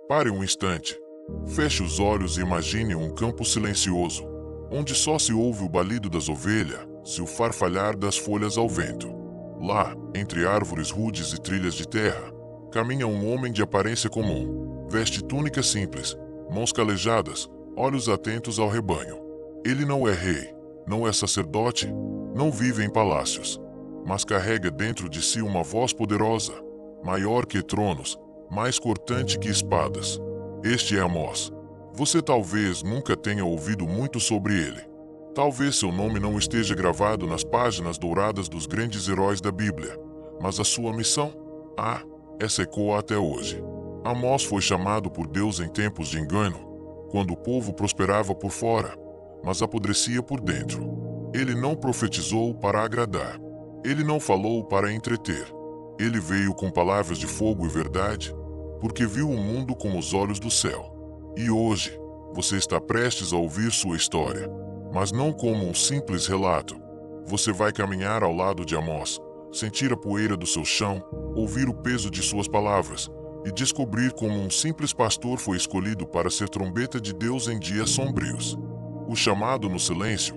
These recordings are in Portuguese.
Pare um instante. Feche os olhos e imagine um campo silencioso, onde só se ouve o balido das ovelhas e o farfalhar das folhas ao vento. Lá, entre árvores rudes e trilhas de terra, caminha um homem de aparência comum. Veste túnica simples, mãos calejadas, olhos atentos ao rebanho. Ele não é rei, não é sacerdote, não vive em palácios, mas carrega dentro de si uma voz poderosa, maior que tronos, mais cortante que espadas. Este é Amós. Você talvez nunca tenha ouvido muito sobre ele. Talvez seu nome não esteja gravado nas páginas douradas dos grandes heróis da Bíblia, mas a sua missão? Essa ecoa até hoje. Amós foi chamado por Deus em tempos de engano, quando o povo prosperava por fora, mas apodrecia por dentro. Ele não profetizou para agradar. Ele não falou para entreter. Ele veio com palavras de fogo e verdade, porque viu o mundo com os olhos do céu. E hoje, você está prestes a ouvir sua história, mas não como um simples relato. Você vai caminhar ao lado de Amós, sentir a poeira do seu chão, ouvir o peso de suas palavras e descobrir como um simples pastor foi escolhido para ser trombeta de Deus em dias sombrios. O chamado no silêncio.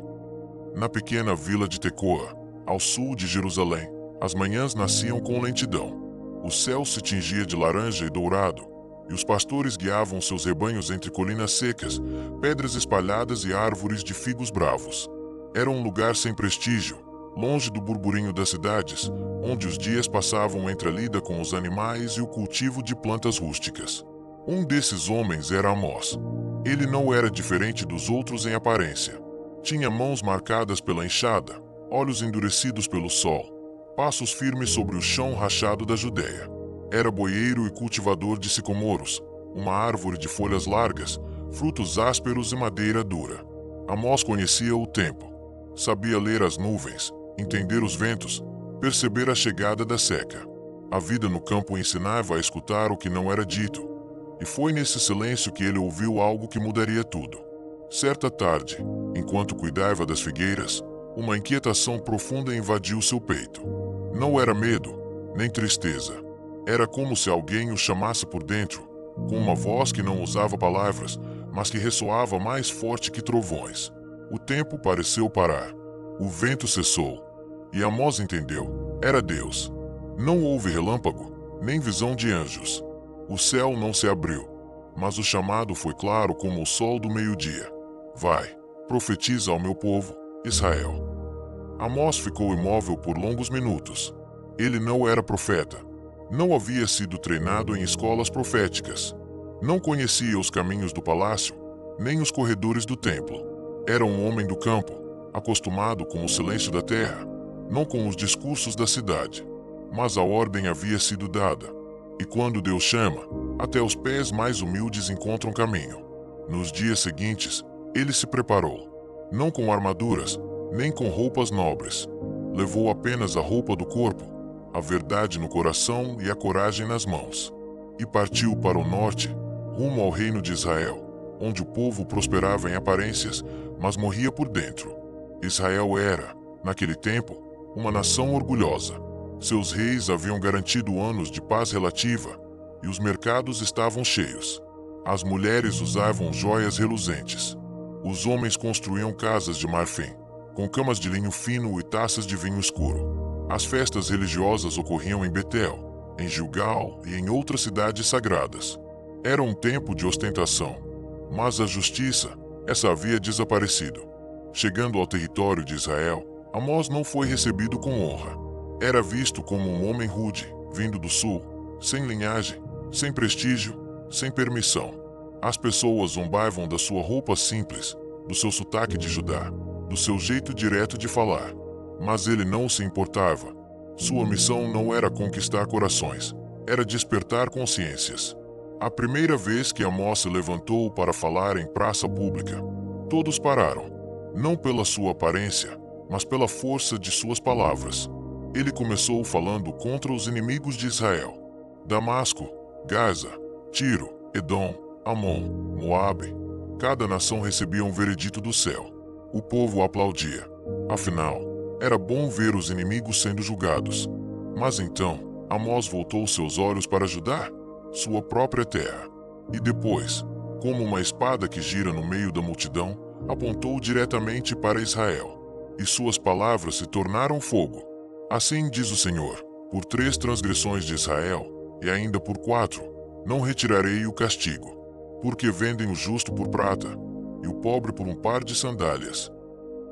Na pequena vila de Tecoa, ao sul de Jerusalém, as manhãs nasciam com lentidão. O céu se tingia de laranja e dourado, e os pastores guiavam seus rebanhos entre colinas secas, pedras espalhadas e árvores de figos bravos. Era um lugar sem prestígio, longe do burburinho das cidades, onde os dias passavam entre a lida com os animais e o cultivo de plantas rústicas. Um desses homens era Amós. Ele não era diferente dos outros em aparência. Tinha mãos marcadas pela enxada, olhos endurecidos pelo sol, passos firmes sobre o chão rachado da Judéia. Era boieiro e cultivador de sicomoros, uma árvore de folhas largas, frutos ásperos e madeira dura. Amós conhecia o tempo. Sabia ler as nuvens, entender os ventos, perceber a chegada da seca. A vida no campo o ensinava a escutar o que não era dito. E foi nesse silêncio que ele ouviu algo que mudaria tudo. Certa tarde, enquanto cuidava das figueiras, uma inquietação profunda invadiu seu peito. Não era medo, nem tristeza. Era como se alguém o chamasse por dentro, com uma voz que não usava palavras, mas que ressoava mais forte que trovões. O tempo pareceu parar. O vento cessou. E Amós entendeu. Era Deus. Não houve relâmpago, nem visão de anjos. O céu não se abriu, mas o chamado foi claro como o sol do meio-dia. Vai, profetiza ao meu povo, Israel. Amós ficou imóvel por longos minutos. Ele não era profeta. Não havia sido treinado em escolas proféticas. Não conhecia os caminhos do palácio, nem os corredores do templo. Era um homem do campo, acostumado com o silêncio da terra, não com os discursos da cidade. Mas a ordem havia sido dada. E quando Deus chama, até os pés mais humildes encontram caminho. Nos dias seguintes, ele se preparou. Não com armaduras, nem com roupas nobres. Levou apenas a roupa do corpo, a verdade no coração e a coragem nas mãos. E partiu para o norte, rumo ao reino de Israel, onde o povo prosperava em aparências, mas morria por dentro. Israel era, naquele tempo, uma nação orgulhosa. Seus reis haviam garantido anos de paz relativa, e os mercados estavam cheios. As mulheres usavam joias reluzentes. Os homens construíam casas de marfim, com camas de linho fino e taças de vinho escuro. As festas religiosas ocorriam em Betel, em Gilgal e em outras cidades sagradas. Era um tempo de ostentação, mas a justiça, essa havia desaparecido. Chegando ao território de Israel, Amós não foi recebido com honra. Era visto como um homem rude, vindo do sul, sem linhagem, sem prestígio, sem permissão. As pessoas zombavam da sua roupa simples, do seu sotaque de Judá, do seu jeito direto de falar. Mas ele não se importava. Sua missão não era conquistar corações, era despertar consciências. A primeira vez que Amós se levantou para falar em praça pública, todos pararam, não pela sua aparência, mas pela força de suas palavras. Ele começou falando contra os inimigos de Israel: Damasco, Gaza, Tiro, Edom, Amon, Moabe. Cada nação recebia um veredito do céu. O povo aplaudia. Afinal, era bom ver os inimigos sendo julgados. Mas então, Amós voltou seus olhos para Judá, sua própria terra. E depois, como uma espada que gira no meio da multidão, apontou diretamente para Israel. E suas palavras se tornaram fogo. Assim diz o Senhor: por 3 transgressões de Israel, e ainda por 4, não retirarei o castigo. Porque vendem o justo por prata, e o pobre por um par de sandálias.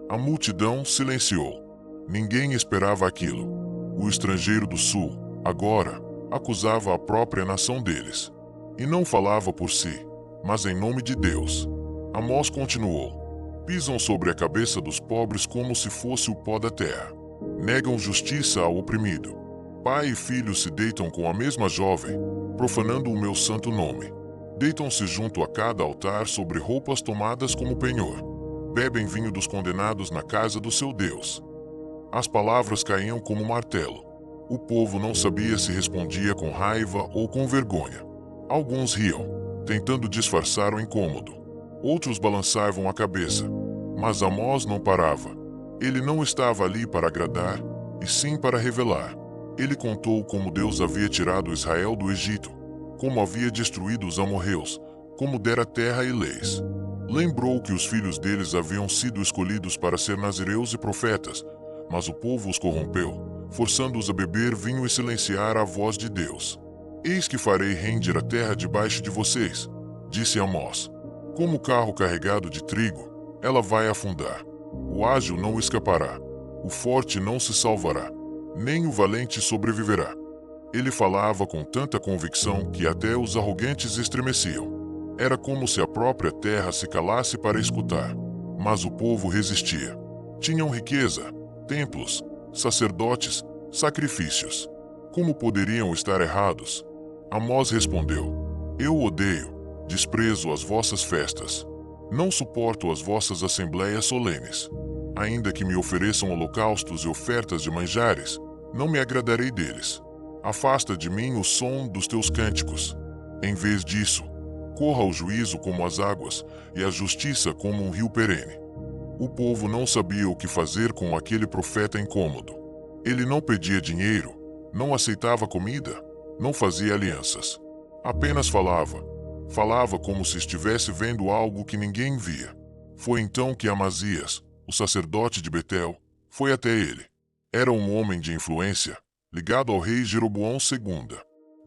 A multidão silenciou. Ninguém esperava aquilo. O estrangeiro do sul, agora, acusava a própria nação deles. E não falava por si, mas em nome de Deus. Amós continuou: pisam sobre a cabeça dos pobres como se fosse o pó da terra. Negam justiça ao oprimido. Pai e filho se deitam com a mesma jovem, profanando o meu santo nome. Deitam-se junto a cada altar sobre roupas tomadas como penhor. Bebem vinho dos condenados na casa do seu Deus. As palavras caíam como martelo. O povo não sabia se respondia com raiva ou com vergonha. Alguns riam, tentando disfarçar o incômodo. Outros balançavam a cabeça. Mas Amós não parava. Ele não estava ali para agradar, e sim para revelar. Ele contou como Deus havia tirado Israel do Egito, como havia destruído os amorreus, como dera terra e leis. Lembrou que os filhos deles haviam sido escolhidos para ser nazireus e profetas, mas o povo os corrompeu, forçando-os a beber vinho e silenciar a voz de Deus. Eis que farei render a terra debaixo de vocês, disse Amós. Como carro carregado de trigo, ela vai afundar. O ágil não escapará, o forte não se salvará, nem o valente sobreviverá. Ele falava com tanta convicção que até os arrogantes estremeciam. Era como se a própria terra se calasse para escutar. Mas o povo resistia. Tinham riqueza, templos, sacerdotes, sacrifícios. Como poderiam estar errados? Amós respondeu: eu odeio, desprezo as vossas festas. Não suporto as vossas assembleias solenes. Ainda que me ofereçam holocaustos e ofertas de manjares, não me agradarei deles. Afasta de mim o som dos teus cânticos. Em vez disso, corra o juízo como as águas e a justiça como um rio perene. O povo não sabia o que fazer com aquele profeta incômodo. Ele não pedia dinheiro, não aceitava comida, não fazia alianças. Apenas falava. Falava como se estivesse vendo algo que ninguém via. Foi então que Amazias, o sacerdote de Betel, foi até ele. Era um homem de influência, ligado ao rei Jeroboão II.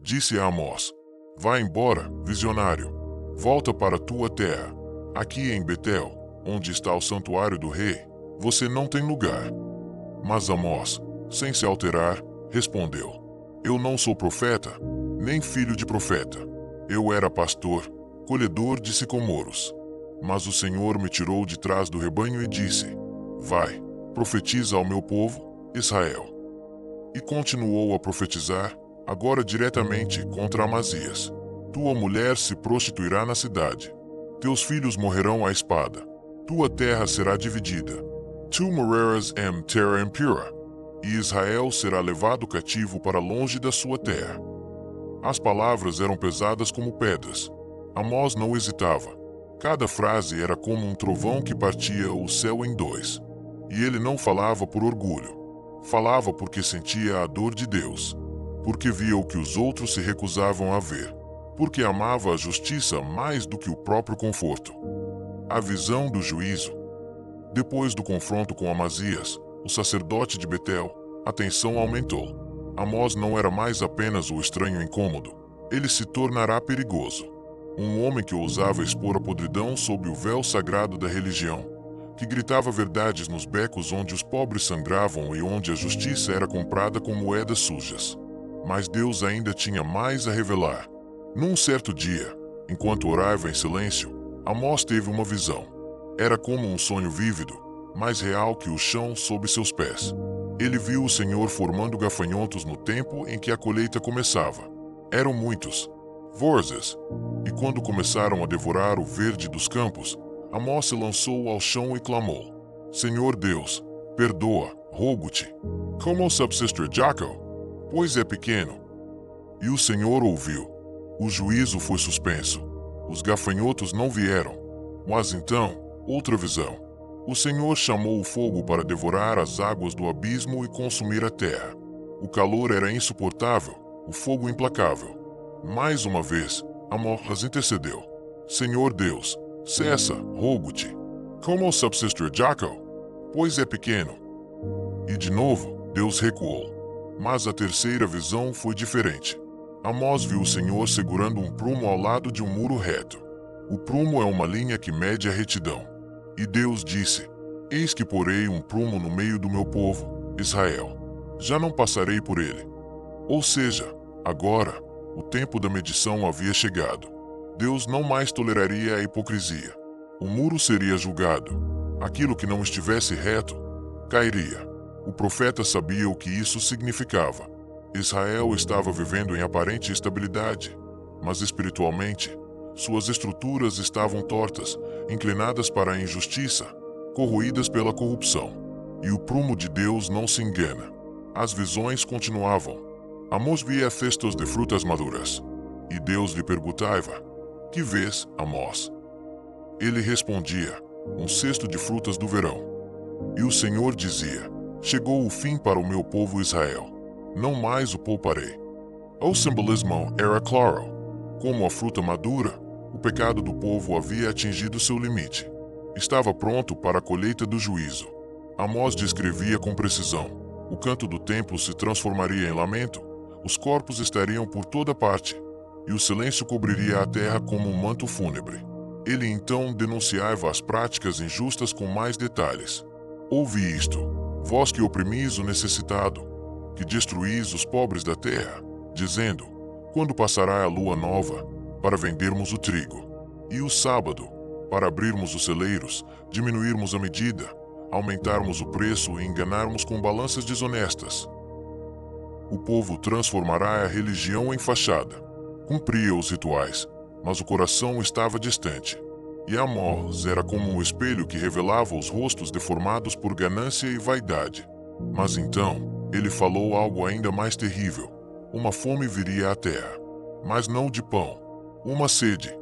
Disse a Amós: vá embora, visionário. Volta para a tua terra. Aqui em Betel, onde está o santuário do rei, você não tem lugar. Mas Amós, sem se alterar, respondeu: eu não sou profeta, nem filho de profeta. Eu era pastor, colhedor de sicomoros. Mas o Senhor me tirou de trás do rebanho e disse: vai, profetiza ao meu povo, Israel. E continuou a profetizar, agora diretamente contra Amazias: tua mulher se prostituirá na cidade. Teus filhos morrerão à espada. Tua terra será dividida. Tu morrerás em terra impura. E Israel será levado cativo para longe da sua terra. As palavras eram pesadas como pedras. Amós não hesitava. Cada frase era como um trovão que partia o céu em 2. E ele não falava por orgulho. Falava porque sentia a dor de Deus. Porque via o que os outros se recusavam a ver. Porque amava a justiça mais do que o próprio conforto. A visão do juízo. Depois do confronto com Amazias, o sacerdote de Betel, a tensão aumentou. Amós não era mais apenas o estranho incômodo. Ele se tornará perigoso. Um homem que ousava expor a podridão sob o véu sagrado da religião, que gritava verdades nos becos onde os pobres sangravam e onde a justiça era comprada com moedas sujas. Mas Deus ainda tinha mais a revelar. Num certo dia, enquanto orava em silêncio, Amós teve uma visão. Era como um sonho vívido, mais real que o chão sob seus pés. Ele viu o Senhor formando gafanhotos no tempo em que a colheita começava. Eram muitos, vorzes, e quando começaram a devorar o verde dos campos, Amós se lançou ao chão e clamou: Senhor Deus, perdoa, rogo-te. Como subsistir Jacob? Pois é pequeno. E o Senhor ouviu. O juízo foi suspenso. Os gafanhotos não vieram. Mas então, outra visão. O Senhor chamou o fogo para devorar as águas do abismo e consumir a terra. O calor era insuportável, o fogo implacável. Mais uma vez, Amós intercedeu. Senhor Deus, cessa, rogo-te. Como subsistir Jacob? Pois é pequeno. E de novo, Deus recuou. Mas a terceira visão foi diferente. Amós viu o Senhor segurando um prumo ao lado de um muro reto. O prumo é uma linha que mede a retidão. E Deus disse: Eis que porei um prumo no meio do meu povo, Israel. Já não passarei por ele. Ou seja, agora, o tempo da medição havia chegado. Deus não mais toleraria a hipocrisia. O muro seria julgado. Aquilo que não estivesse reto, cairia. O profeta sabia o que isso significava. Israel estava vivendo em aparente estabilidade, mas espiritualmente, suas estruturas estavam tortas, inclinadas para a injustiça, corroídas pela corrupção. E o prumo de Deus não se engana. As visões continuavam. Amós via cestos de frutas maduras. E Deus lhe perguntava: Que vês, Amós? Ele respondia: Um cesto de frutas do verão. E o Senhor dizia: Chegou o fim para o meu povo Israel. Não mais o pouparei. O simbolismo era claro. Como a fruta madura, o pecado do povo havia atingido seu limite. Estava pronto para a colheita do juízo. Amós descrevia com precisão. O canto do templo se transformaria em lamento, os corpos estariam por toda parte, e o silêncio cobriria a terra como um manto fúnebre. Ele então denunciava as práticas injustas com mais detalhes. Ouvi isto, vós que oprimis o necessitado, que destruís os pobres da terra, dizendo: Quando passará a lua nova, para vendermos o trigo, e o sábado, para abrirmos os celeiros, diminuirmos a medida, aumentarmos o preço e enganarmos com balanças desonestas. O povo transformará a religião em fachada. Cumpria os rituais, mas o coração estava distante. E Amós era como um espelho que revelava os rostos deformados por ganância e vaidade. Mas então, ele falou algo ainda mais terrível. Uma fome viria à terra, mas não de pão. Uma sede,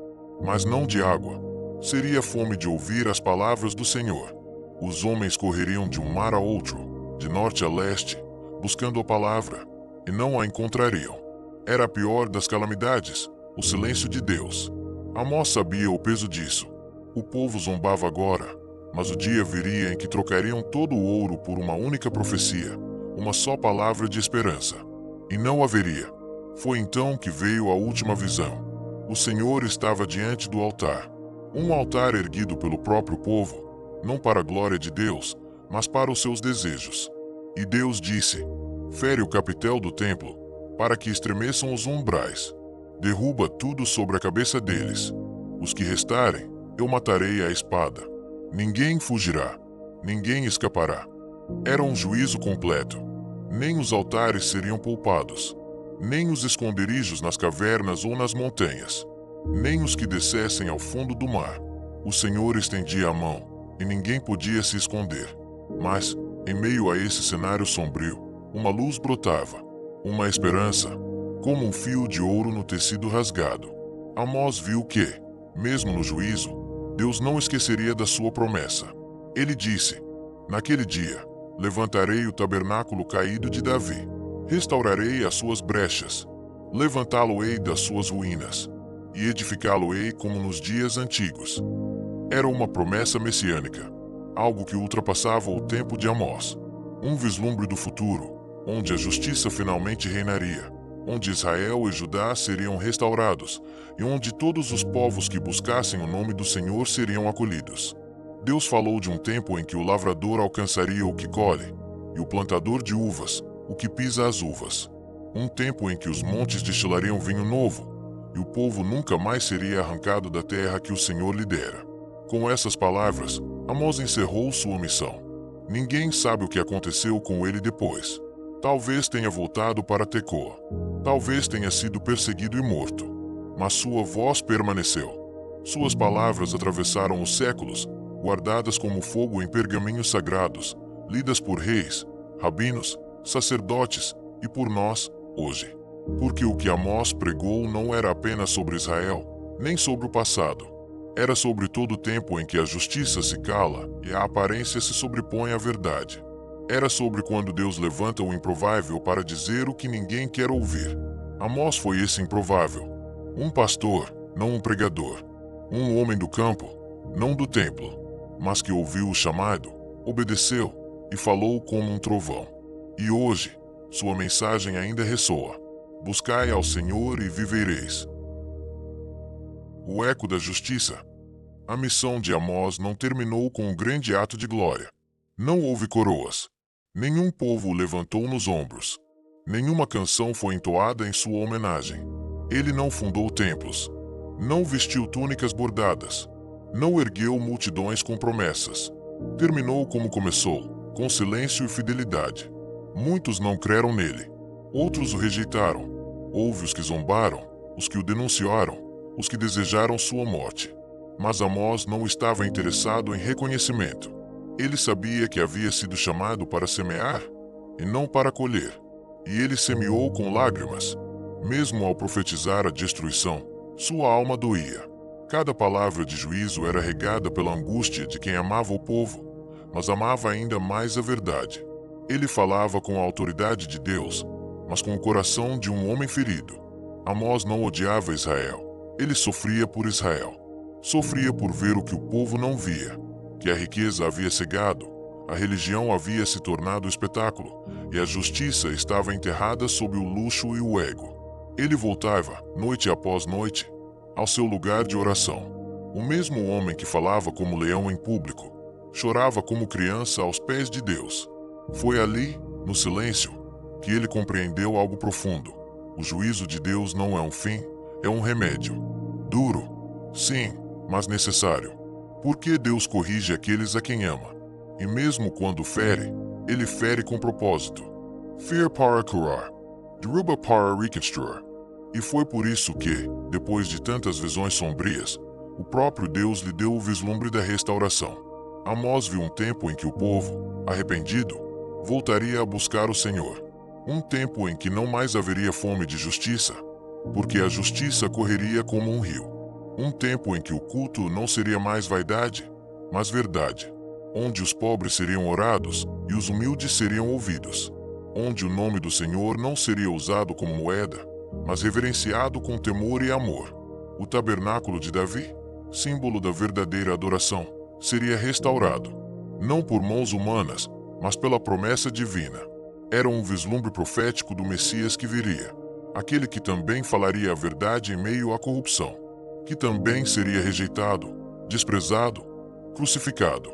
mas não de água. Seria fome de ouvir as palavras do Senhor. Os homens correriam de um mar a outro, de norte a leste, buscando a palavra, e não a encontrariam. Era a pior das calamidades, o silêncio de Deus. Amós sabia o peso disso. O povo zombava agora, mas o dia viria em que trocariam todo o ouro por uma única profecia, uma só palavra de esperança. E não haveria. Foi então que veio a última visão. O Senhor estava diante do altar. Um altar erguido pelo próprio povo, não para a glória de Deus, mas para os seus desejos. E Deus disse: Fere o capitel do templo, para que estremeçam os umbrais. Derruba tudo sobre a cabeça deles. Os que restarem, eu matarei à espada. Ninguém fugirá, ninguém escapará. Era um juízo completo. Nem os altares seriam poupados, nem os esconderijos nas cavernas ou nas montanhas, nem os que descessem ao fundo do mar. O Senhor estendia a mão, e ninguém podia se esconder. Mas, em meio a esse cenário sombrio, uma luz brotava, uma esperança, como um fio de ouro no tecido rasgado. Amós viu que, mesmo no juízo, Deus não esqueceria da sua promessa. Ele disse: Naquele dia, levantarei o tabernáculo caído de Davi, restaurarei as suas brechas, levantá-lo-ei das suas ruínas, e edificá-lo-ei como nos dias antigos. Era uma promessa messiânica, algo que ultrapassava o tempo de Amós. Um vislumbre do futuro, onde a justiça finalmente reinaria, onde Israel e Judá seriam restaurados, e onde todos os povos que buscassem o nome do Senhor seriam acolhidos. Deus falou de um tempo em que o lavrador alcançaria o que colhe, e o plantador de uvas, o que pisa as uvas. Um tempo em que os montes destilariam vinho novo, e o povo nunca mais seria arrancado da terra que o Senhor lhe dera. Com essas palavras, Amós encerrou sua missão. Ninguém sabe o que aconteceu com ele depois. Talvez tenha voltado para Tecoa. Talvez tenha sido perseguido e morto. Mas sua voz permaneceu. Suas palavras atravessaram os séculos, guardadas como fogo em pergaminhos sagrados, lidas por reis, rabinos, sacerdotes e por nós, hoje. Porque o que Amós pregou não era apenas sobre Israel, nem sobre o passado. Era sobre todo o tempo em que a justiça se cala e a aparência se sobrepõe à verdade. Era sobre quando Deus levanta o improvável para dizer o que ninguém quer ouvir. Amós foi esse improvável. Um pastor, não um pregador, um homem do campo, não do templo, mas que ouviu o chamado, obedeceu e falou como um trovão. E hoje, sua mensagem ainda ressoa: buscai ao Senhor e vivereis. O eco da justiça. A missão de Amós não terminou com um grande ato de glória. Não houve coroas. Nenhum povo o levantou nos ombros. Nenhuma canção foi entoada em sua homenagem. Ele não fundou templos. Não vestiu túnicas bordadas. Não ergueu multidões com promessas. Terminou como começou, com silêncio e fidelidade. Muitos não creram nele. Outros o rejeitaram. Houve os que zombaram, os que o denunciaram, os que desejaram sua morte. Mas Amós não estava interessado em reconhecimento. Ele sabia que havia sido chamado para semear e não para colher. E ele semeou com lágrimas. Mesmo ao profetizar a destruição, sua alma doía. Cada palavra de juízo era regada pela angústia de quem amava o povo, mas amava ainda mais a verdade. Ele falava com a autoridade de Deus, mas com o coração de um homem ferido. Amós não odiava Israel. Ele sofria por Israel. Sofria por ver o que o povo não via, que a riqueza havia cegado, a religião havia se tornado espetáculo, e a justiça estava enterrada sob o luxo e o ego. Ele voltava, noite após noite, ao seu lugar de oração. O mesmo homem que falava como leão em público, chorava como criança aos pés de Deus. Foi ali, no silêncio, que ele compreendeu algo profundo. O juízo de Deus não é um fim, é um remédio. Duro, sim, mas necessário. Porque Deus corrige aqueles a quem ama. E mesmo quando fere, ele fere com propósito. Fear para curar, derruba para reconstruir. E foi por isso que, depois de tantas visões sombrias, o próprio Deus lhe deu o vislumbre da restauração. Amós viu um tempo em que o povo, arrependido, voltaria a buscar o Senhor. Um tempo em que não mais haveria fome de justiça, porque a justiça correria como um rio. Um tempo em que o culto não seria mais vaidade, mas verdade. Onde os pobres seriam orados e os humildes seriam ouvidos. Onde o nome do Senhor não seria usado como moeda, mas reverenciado com temor e amor. O tabernáculo de Davi, símbolo da verdadeira adoração, seria restaurado. Não por mãos humanas, mas pela promessa divina. Era um vislumbre profético do Messias que viria. Aquele que também falaria a verdade em meio à corrupção. Que também seria rejeitado, desprezado, crucificado,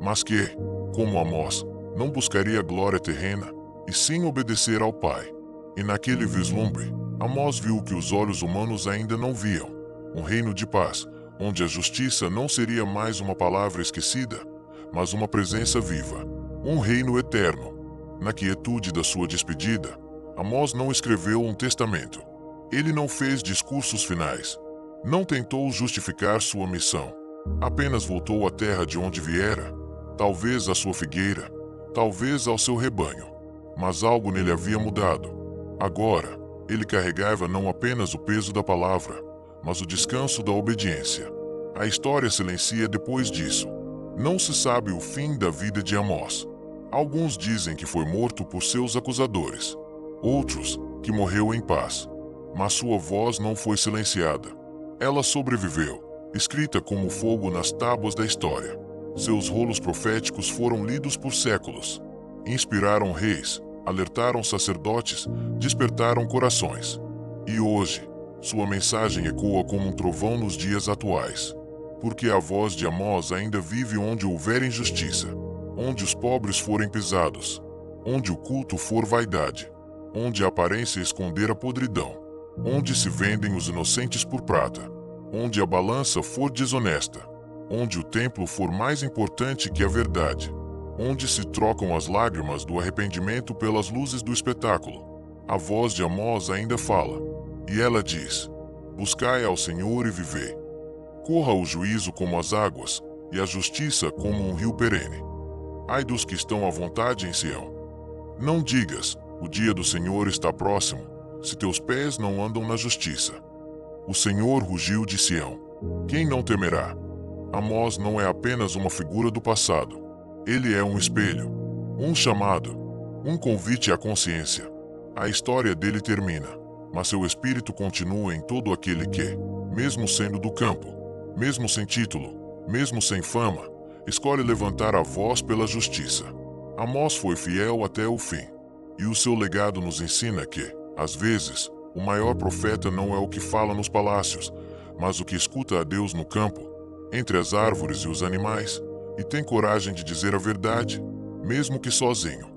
mas que, como Amós, não buscaria glória terrena, e sim obedecer ao Pai. E naquele vislumbre, Amós viu o que os olhos humanos ainda não viam, um reino de paz, onde a justiça não seria mais uma palavra esquecida, mas uma presença viva, um reino eterno. Na quietude da sua despedida, Amós não escreveu um testamento. Ele não fez discursos finais. Não tentou justificar sua missão. Apenas voltou à terra de onde viera, talvez à sua figueira, talvez ao seu rebanho. Mas algo nele havia mudado. Agora, ele carregava não apenas o peso da palavra, mas o descanso da obediência. A história silencia depois disso. Não se sabe o fim da vida de Amós. Alguns dizem que foi morto por seus acusadores. Outros, que morreu em paz. Mas sua voz não foi silenciada. Ela sobreviveu, escrita como fogo nas tábuas da história. Seus rolos proféticos foram lidos por séculos. Inspiraram reis, alertaram sacerdotes, despertaram corações. E hoje, sua mensagem ecoa como um trovão nos dias atuais. Porque a voz de Amós ainda vive onde houver injustiça, onde os pobres forem pisados, onde o culto for vaidade, onde a aparência esconder a podridão, onde se vendem os inocentes por prata, onde a balança for desonesta, onde o templo for mais importante que a verdade, onde se trocam as lágrimas do arrependimento pelas luzes do espetáculo. A voz de Amós ainda fala, e ela diz: buscai ao Senhor e vivei. Corra o juízo como as águas, e a justiça como um rio perene. Ai dos que estão à vontade em Sião. Não digas, o dia do Senhor está próximo, se teus pés não andam na justiça. O Senhor rugiu de Sião. Quem não temerá? Amós não é apenas uma figura do passado. Ele é um espelho, um chamado, um convite à consciência. A história dele termina, mas seu espírito continua em todo aquele que, Mesmo sendo do campo, mesmo sem título, mesmo sem fama, escolhe levantar a voz pela justiça. Amós foi fiel até o fim. E o seu legado nos ensina que, às vezes, o maior profeta não é o que fala nos palácios, mas o que escuta a Deus no campo, entre as árvores e os animais, e tem coragem de dizer a verdade, mesmo que sozinho.